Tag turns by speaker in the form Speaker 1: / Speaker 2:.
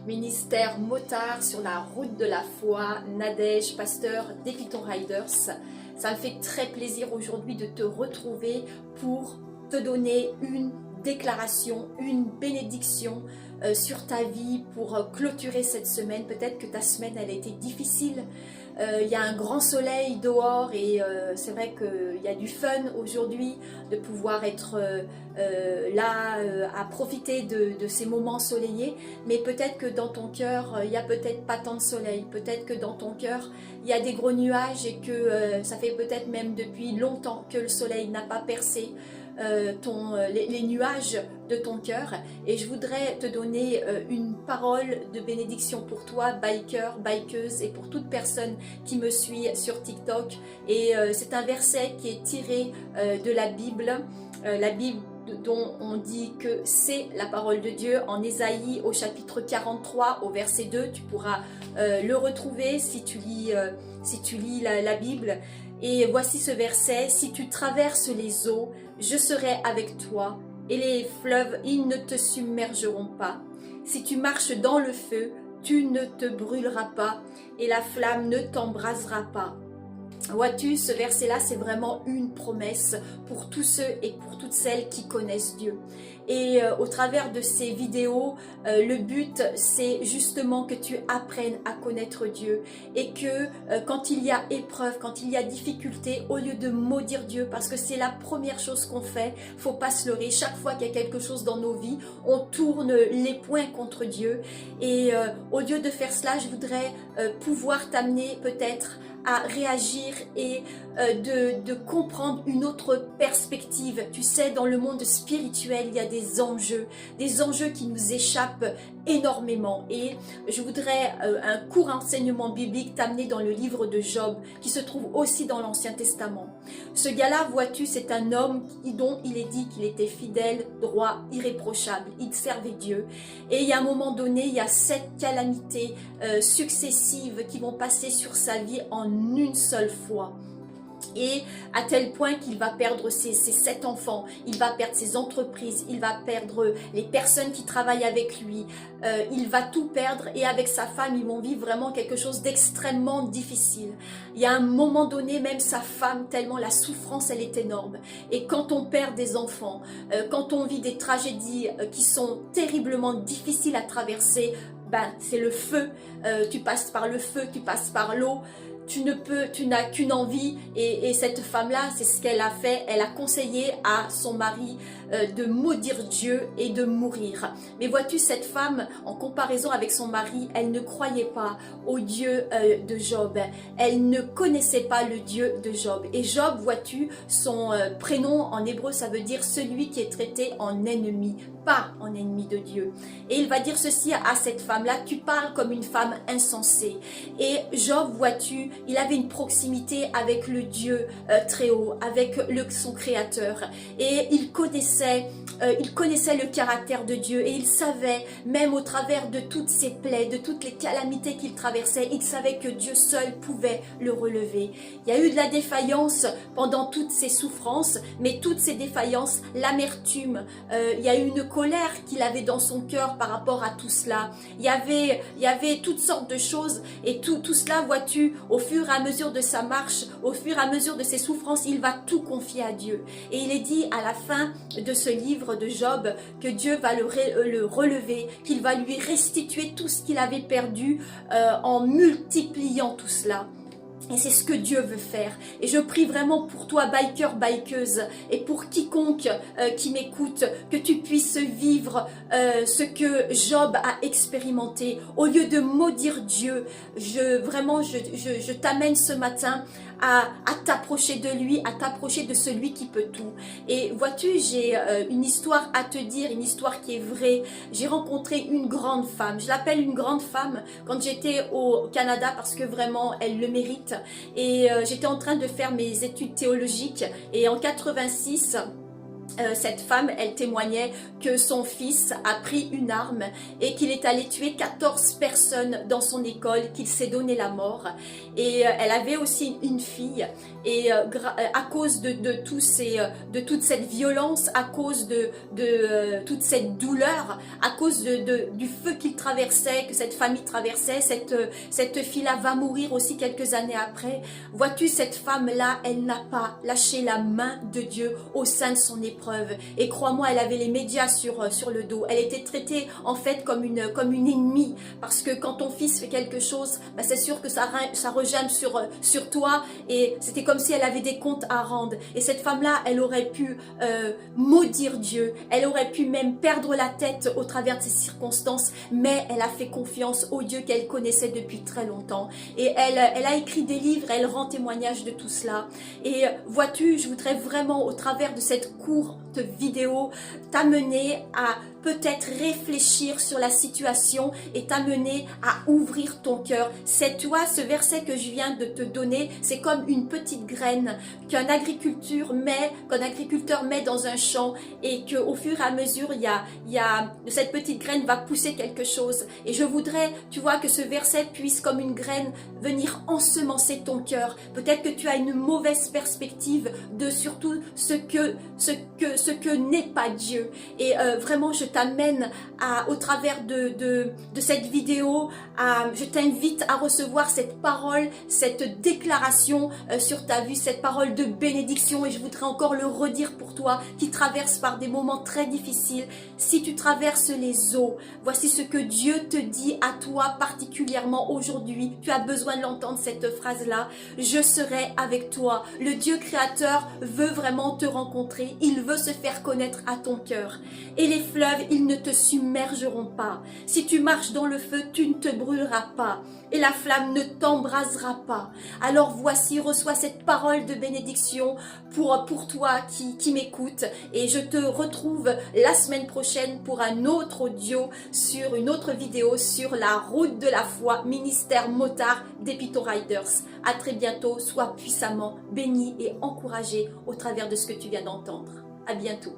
Speaker 1: ministère motard sur la route de la foi, Nadège, pasteur d'Epiton Riders. Ça me fait très plaisir aujourd'hui de te retrouver pour te donner une déclaration, une bénédiction sur ta vie pour clôturer cette semaine. Peut-être que ta semaine elle a été difficile. Il y a un grand soleil dehors et c'est vrai qu'il y a du fun aujourd'hui de pouvoir être là à profiter de ces moments ensoleillés, mais peut-être que dans ton cœur il n'y a peut-être pas tant de soleil, peut-être que dans ton cœur il y a des gros nuages et que ça fait peut-être même depuis longtemps que le soleil n'a pas percé les nuages de ton cœur, et je voudrais te donner une parole de bénédiction pour toi, biker, bikeuse, et pour toute personne qui me suit sur TikTok. Et c'est un verset qui est tiré de la Bible dont on dit que c'est la parole de Dieu, en Ésaïe au chapitre 43 au verset 2. Tu pourras le retrouver si tu lis la Bible. Et voici ce verset: si tu traverses les eaux, je serai avec toi, et les fleuves, ils ne te submergeront pas. Si tu marches dans le feu, tu ne te brûleras pas, et la flamme ne t'embrasera pas. Vois-tu, ce verset-là, c'est vraiment une promesse pour tous ceux et pour toutes celles qui connaissent Dieu. Et au travers de ces vidéos, le but, c'est justement que tu apprennes à connaître Dieu. Et que quand il y a épreuve, quand il y a difficulté, au lieu de maudire Dieu, parce que c'est la première chose qu'on fait, faut pas se leurrer. Chaque fois qu'il y a quelque chose dans nos vies, on tourne les poings contre Dieu. Et au lieu de faire cela, je voudrais pouvoir t'amener peut-être à réagir et de comprendre une autre perspective. Tu sais, dans le monde spirituel, il y a des enjeux qui nous échappent énormément. Et je voudrais un court enseignement biblique t'amener dans le livre de Job, qui se trouve aussi dans l'Ancien Testament. Ce gars-là, vois-tu, c'est un homme dont il est dit qu'il était fidèle, droit, irréprochable. Il servait Dieu. Et il y a un moment donné, il y a 7 calamités successives qui vont passer sur sa vie en une seule fois. Et à tel point qu'il va perdre ses 7 enfants, il va perdre ses entreprises, il va perdre les personnes qui travaillent avec lui, il va tout perdre, et avec sa femme, ils vont vivre vraiment quelque chose d'extrêmement difficile. Il y a un moment donné, même sa femme, tellement la souffrance, elle est énorme. Et quand on perd des enfants, quand on vit des tragédies qui sont terriblement difficiles à traverser, ben, c'est le feu, tu passes par le feu, tu passes par l'eau. Tu n'as qu'une envie, et cette femme-là, c'est ce qu'elle a fait. Elle a conseillé à son mari de maudire Dieu et de mourir. Mais vois-tu, cette femme, en comparaison avec son mari, elle ne croyait pas au Dieu de Job. Elle ne connaissait pas le Dieu de Job. Et Job, vois-tu, son prénom en hébreu, ça veut dire celui qui est traité en ennemi, pas en ennemi de Dieu. Et il va dire ceci à cette femme-là: tu parles comme une femme insensée. Et Job, vois-tu, il avait une proximité avec le Dieu très haut, avec son créateur. Et il connaissait le caractère de Dieu, et il savait, même au travers de toutes ses plaies, de toutes les calamités qu'il traversait, il savait que Dieu seul pouvait le relever. Il y a eu de la défaillance pendant toutes ces souffrances, mais toutes ces défaillances, l'amertume, il y a eu une colère qu'il avait dans son cœur par rapport à tout cela. Il y avait toutes sortes de choses, et tout cela, vois-tu, au fur et à mesure de sa marche, au fur et à mesure de ses souffrances, il va tout confier à Dieu. Et il est dit à la fin de ce livre de Job que Dieu va le relever, qu'il va lui restituer tout ce qu'il avait perdu en multipliant tout cela. Et c'est ce que Dieu veut faire. Et je prie vraiment pour toi, biker, bikeuse, et pour quiconque qui m'écoute, que tu puisses vivre ce que Job a expérimenté. Au lieu de maudire Dieu, je t'amène ce matin à t'approcher de lui, à t'approcher de celui qui peut tout. Et vois-tu, j'ai une histoire à te dire, une histoire qui est vraie. J'ai rencontré une grande femme, je l'appelle une grande femme, quand j'étais au Canada, parce que vraiment elle le mérite. Et j'étais en train de faire mes études théologiques, et en 86, cette femme, elle témoignait que son fils a pris une arme et qu'il est allé tuer 14 personnes dans son école, qu'il s'est donné la mort. Et elle avait aussi une fille. Et à cause de toute cette violence, à cause de toute cette douleur, à cause du feu qu'il traversait, que cette famille traversait, cette fille-là va mourir aussi quelques années après. Vois-tu, cette femme-là, elle n'a pas lâché la main de Dieu au sein de son épreuve. Et crois-moi, elle avait les médias sur le dos. Elle était traitée en fait comme une ennemie, parce que quand ton fils fait quelque chose, ben, c'est sûr que ça rejette sur toi, et c'était comme si elle avait des comptes à rendre. Et cette femme-là, elle aurait pu maudire Dieu, elle aurait pu même perdre la tête au travers de ces circonstances, mais elle a fait confiance au Dieu qu'elle connaissait depuis très longtemps. Et elle a écrit des livres, elle rend témoignage de tout cela. Et vois-tu, je voudrais vraiment, au travers de cette courte vidéo, t'amener à peut-être réfléchir sur la situation et t'amener à ouvrir ton cœur. C'est toi, ce verset que je viens de te donner, c'est comme une petite graine qu'un agriculteur met dans un champ, et qu'au fur et à mesure, cette petite graine va pousser quelque chose. Et je voudrais, tu vois, que ce verset puisse, comme une graine, venir ensemencer ton cœur. Peut-être que tu as une mauvaise perspective de surtout ce que n'est pas Dieu. Et vraiment, je t'amène au travers de cette vidéo, je t'invite à recevoir cette parole, cette déclaration sur ta vie, cette parole de bénédiction. Et je voudrais encore le redire pour toi qui traverse par des moments très difficiles. Si tu traverses les eaux, voici ce que Dieu te dit à toi particulièrement aujourd'hui. Tu as besoin de l'entendre, cette phrase-là. Je serai avec toi. Le Dieu créateur veut vraiment te rencontrer. Il veut se faire connaître à ton cœur. Et les fleuves, ils ne te submergeront pas. Si tu marches dans le feu, tu ne te brûleras pas. Et la flamme ne t'embrasera pas. Alors voici, reçois cette parole de bénédiction pour toi qui m'écoute. Et je te retrouve la semaine prochaine pour un autre audio, sur une autre vidéo sur la route de la foi, ministère motard des Python Riders. À très bientôt, sois puissamment béni et encouragé au travers de ce que tu viens d'entendre. À bientôt.